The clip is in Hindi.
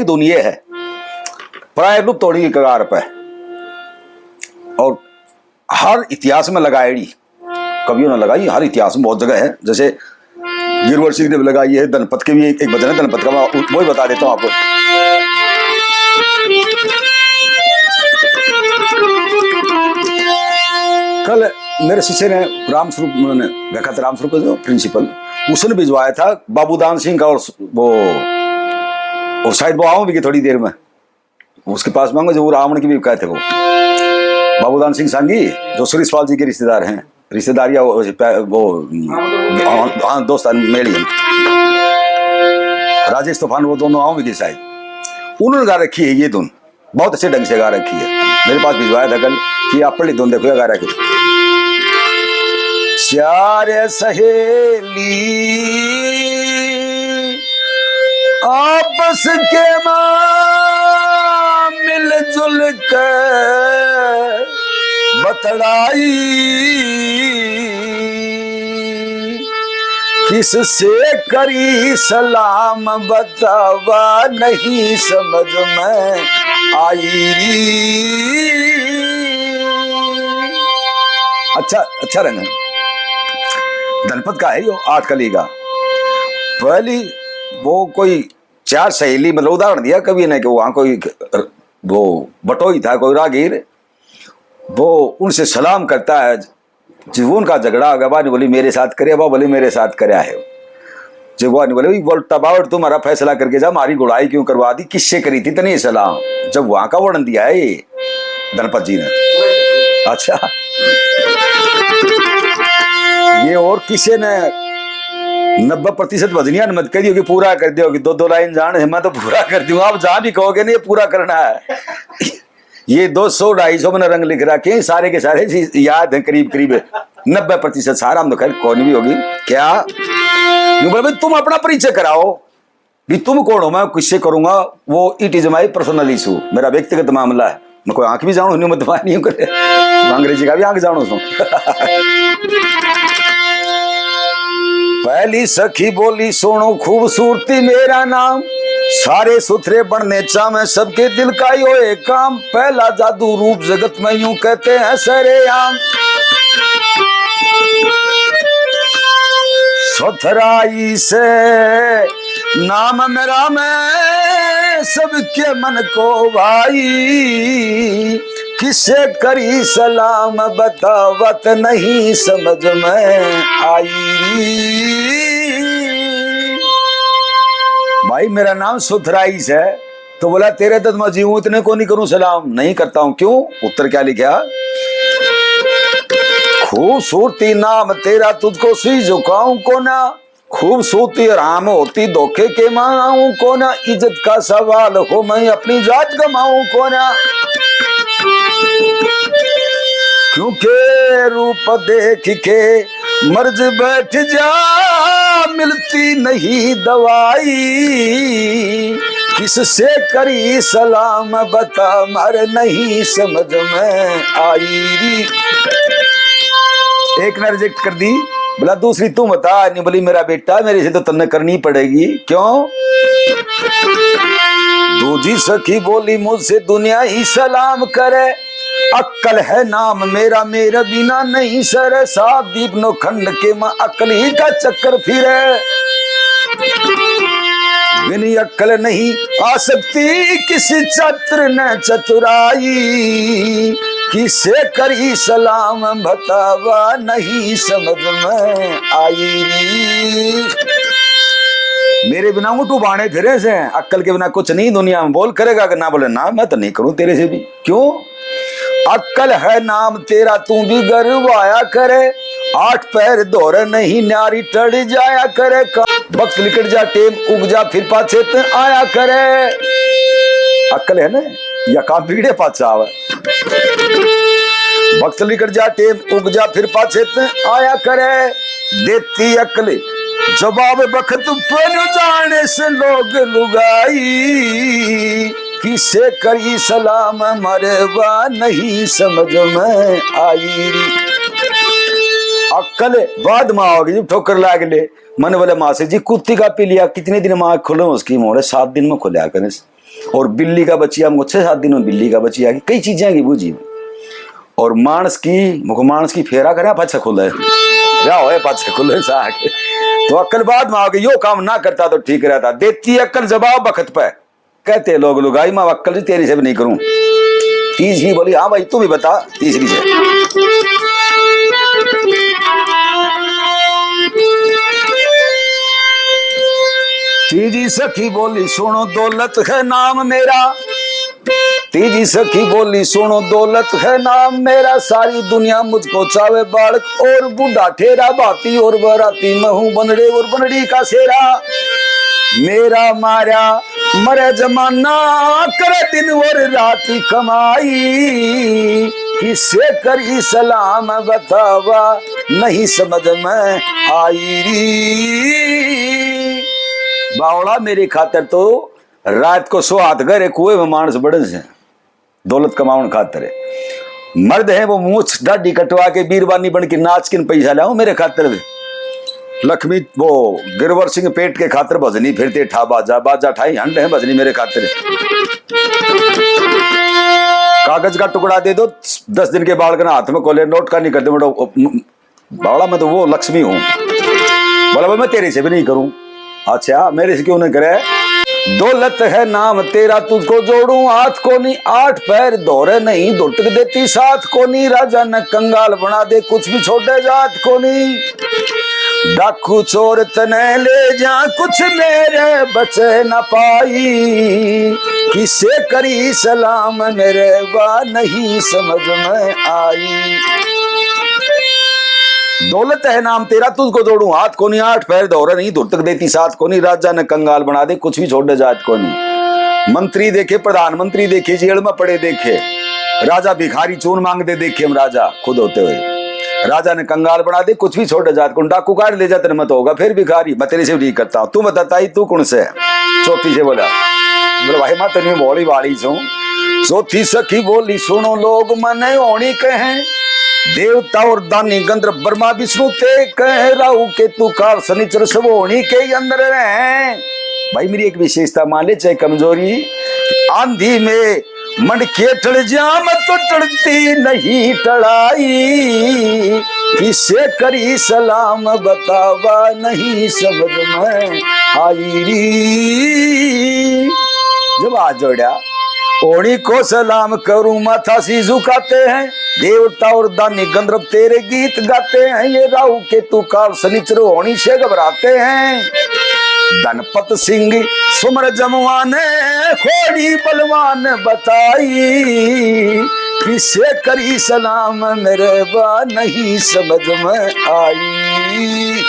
दुनिया है प्राय लुप्त होने की कगार पे, और हर इतिहास में लगाई, कवियों ने लगाई, हर इतिहास में बहुत जगह है। जैसे गिरवर सिंह ने भी लगाई है, धनपत के भी एक भजन है धनपत का, मैं वही बता देता हूँ आपको। कल मेरे शिष्य ने रामस्वरूप ने देखा था, रामस्वरूप जो प्रिंसिपल, उसने भिजवाया था बाबूदान सिंह का, और वो शायद वो आऊंगी थोड़ी देर में, उसके पास मांगो जो रावण की भी कहते वो बाबूदान सिंह सांगी जो सुरेशपाल जी के रिश्तेदार हैं, रिश्तेदारियां वो हाँ दोस्त मेरी हैं, राजेश तूफान, वो दोनों आऊंगी शायद, उन्होंने गा रखी है ये धुन, बहुत अच्छे ढंग से गा रखी है, मेरे पास भिजवाया था कल कि आप पढ़ धुन देखो गा रखी। चार सहेली आपस के मां मिलजुल कर बतलाई, किससे करी सलाम बतावा नहीं समझ में आई। अच्छा रंग धनपत का है यो, 8 कली का। पहली वो कोई 4 सहेली, मतलब उदाहरण दिया कवि ने कि वहां कोई वो बटोई था, कोई रागीर, वो उनसे सलाम करता है, जब उनका झगड़ा होगा बानी बोली मेरे साथ करे, बा बोली मेरे साथ करया है, जब वो बोले बोलता बावट तुम्हारा फैसला करके जा, हमारी गुड़ाई क्यों करवा दी, किससे करी थी तनी सलाम, जब वहां का वर्णन दिया है ये धनपत जी ने। अच्छा ये और किसी ने 90% भजनिया ने मत कह दी पूरा कर दियो कि 2-2 लाइन जान है, मैं तो पूरा कर दूंगा, आप जहां भी कहोगे नहीं पूरा करना है। ये 200-250 में रंग लिख रखे सारे के सारे याद है, करीब 90% सारा, हम तो खैर कौन भी होगी क्या। भाई तुम अपना परिचय कराओ भी तुम कौन हो, मैं किससे करूंगा, वो it is my personal issue, मेरा व्यक्तिगत मामला है, मैं कोई आंख भी जाऊं नहीं, मत नहीं करे, अंग्रेजी का भी आंख जाऊं उसमें। पहली सखी बोली सुनो खूबसूरती मेरा नाम, सारे सुथरे बनने चाहे सबके दिल का यो एक काम, पहला जादू रूप जगत में यूं कहते हैं सरेआम, सुथराई से नाम मेरा मैं सबके मन को भाई, किसे करी सलाम बतावत नहीं समझ में आई। भाई मेरा नाम सुथराई है, तो बोला तेरे तो मैं जीऊं इतने को नहीं करूं सलाम, नहीं करता हूं, क्यों, उत्तर क्या लिखा, खूबसूरती नाम तेरा तुझको सी झुकाऊं को ना, खूबसूरती राम होती धोखे के मांगू को ना, इज्जत का सवाल हो मैं अपनी जात गमाऊं को ना, क्योंकि रूप देख के मर्ज बैठ जा मिलती नहीं दवाई, किससे करी सलाम बता मर नहीं समझ में आई। एक ने रिजेक्ट कर दी, बोला दूसरी तू बता, नहीं बोली मेरा बेटा मेरे से तो तन्ने करनी पड़ेगी, क्यों। दूजी सखी बोली मुझसे दुनिया ही सलाम करे, अक्कल है नाम मेरा मेरे बिना नहीं सरे, सात दीप नो खंड के मां अक्ल ही का चक्कर फिरे, बिनी अक्ल नहीं आ सकती किसी चतुर न चतुराई, किसे करी सलाम बतावा नहीं समझ में आई। मेरे बिना उठू बाणे फिरे से, अक्ल के बिना कुछ नहीं दुनिया में, बोल करेगा कि ना बोले ना मैं तो नहीं करूं तेरे से भी, क्यों, अक्कल है नाम तेरा तू भी गरवाया करे, 8 पैर दौड़ नहीं न्यारी टड़ जाया करे, वक्त निकट जा टेम उग जा फिर पाछे आया करे, अक्कल है ना या काम बिगड़े पाछा आवे, वक्त निकट जा टेम उग जा फिर पाछे आया करे, देती अक्ल जवाब बखत पर जाने से लोग लुगाई, किसे करी सलाम मरवा नहीं समझ में आई। अक्कल बाद माँ होगी जब ठोकर लाग ले, मन बोले माँ से जी कुत्ती का पी लिया, कितने दिन माँ खुले उसकी मोड़े, 7 दिन में खुला करे, और बिल्ली का बच्चिया हमको 6-7 दिन में बिल्ली का बच्चिया की कई चीजें की बूझी। और मानस की फेरा करे पाछे खुले क्या हो पाछे खुले सा तो अक्ल बाद में आगे यो काम ना करता तो ठीक रहता। देती अक्ल जवाब वक्त पे कहते लोग लुगाई माँ अक्ल तेरी से भी नहीं करूं। तीसरी बोली हाँ भाई तू भी बता तीसरी से। तीजी सखी बोली सुनो दौलत है नाम मेरा। तीजी सखी बोली सुनो दौलत है नाम मेरा। सारी दुनिया मुझको चावे बालक और बूढ़ा ठेरा। बाती और बराती महू बनड़े और बनड़ी का सेरा। मेरा मारा मरे जमाना करे दिन और राती कमाई। किसे करी सलाम बतावा नहीं समझ में आई। बावड़ा मेरी खातर तो रात को 100 हाथ गए कुएं में मानस बड़े से दौलत कमाउन खातर है। मर्द है वो मूछ डाडी कटवा के बीरबानी बन के नाच किन पैसा लाऊं मेरे खातर। लक्ष्मी वो गिरवर सिंह पेट के खातर भजनी फिरते ठा बाजा बाजा ठाई हंड है भजनी मेरे खातिर। कागज का टुकड़ा दे दो 10 दिन के बाल का हाथ में कोले नोट का नहीं करते बावड़ा मैं तो वो लक्ष्मी हूँ। बोला मैं तेरे से भी नहीं करूं। अच्छा मेरे से क्यों नहीं करे। दौलत है नाम तेरा तुझको जोड़ूं हाथ को नहीं। 8 पैर दौरे नहीं दुटक देती साथ को नहीं। राजा न कंगाल बना दे कुछ भी छोड़े जात को नहीं। डाकू चोर तने ले जा कुछ मेरे बचे न पाई। किसे करी सलाम मेरे बा नहीं समझ में आई। दौलत है नाम तेरा तुझको जोड़ूं हाथ को नहीं। 8 पैर दौरे नहीं दूर तक देती साथ को नहीं। राजा ने कंगाल बना दे कुछ भी छोड़ जात को नहीं। मंत्री देखे प्रधानमंत्री देखे जेल में पड़े देखे। राजा भिखारी चून मांग दे देखे हम राजा खुद होते हुए। राजा ने कंगाल बना दे कुछ भी छोड़ जात को। डाकू काट ले जाते मत होगा फिर भिखारी मैं तेरे से भी नहीं करता हूँ। तू बताता तू कौन से। चौथी से बोला भाई मैं तेरी बोली वाली छू। चौथी सखी बोली सुनो लोग मने होनी कहें। देवता और दानी गंधर्व ब्रह्मा विष्णु ते कह राहु के तू काल शनिचर सब होनी के अंदर रहे। भाई मेरी एक विशेषता मान ले चाहे कमजोरी। आंधी में मटके टल जाम तो टलती नहीं टड़ाई। किसे करी सलाम बतावा नहीं समझ में आई। जब आ जोड़ा ओणी को सलाम करूं माथा सी झुकाते हैं। देवता और दानी गंधर्व तेरे गीत गाते हैं। ये राहु के तू काल शनिचर होनी से घबराते हैं। धनपत सिंह सुमर जमवाने खोड़ी बलवान बताई। किसे करी सलाम मेरे बा नहीं समझ में आई।